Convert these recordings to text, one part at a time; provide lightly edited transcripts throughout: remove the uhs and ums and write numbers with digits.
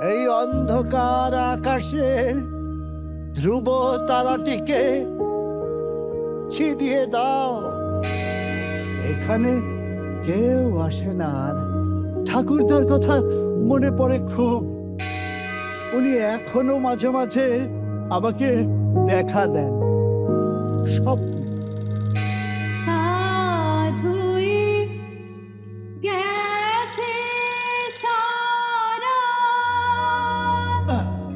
এই অন্ধকার আকাশে ধ্রুব তারাটিকে ছিনিয়ে দাও। এখানে কেউ আসে না আর। ঠাকুরদার কথা মনে পড়ে খুব। উনি এখনো মাঝে মাঝে আমাকে দেখা দেন স্বপ্ন। আজ হয়ে গেছে সারা।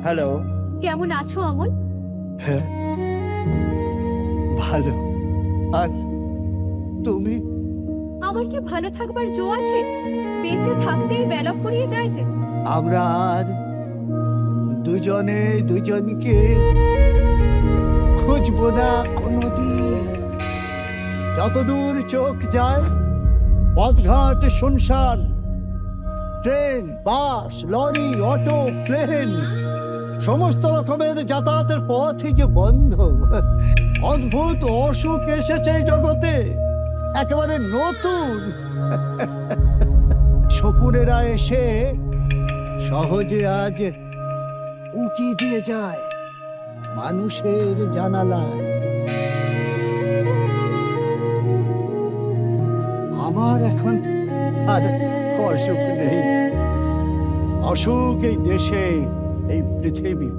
হ্যালো। কেমন আছো অমল? হ্যাঁ, ভালো। আর তুমি? আমার কি ভালো থাকবার জো আছে? বেঁচে থাকতেই বেলা ফুরিয়ে যায় যে। আমরা আর দুজনে দুজনকে খুঁজবো না কোনোদিন। যতদূর চোখ যায় পথঘাট শুনশান। ট্রেন, বাস, লরি, অটো, প্লেন, সমস্ত রকমের যাতায়াতের পথই যে বন্ধ। অদ্ভুত অসুখ এসেছে এই জগতে, একেবারে নতুন। শকুনেরা এসে সহজে আজ উকি দিয়ে যায় মানুষের জানালায়। আমার এখন আর অসুখ নেই। অসুখ এই দেশে, এই পৃথিবী।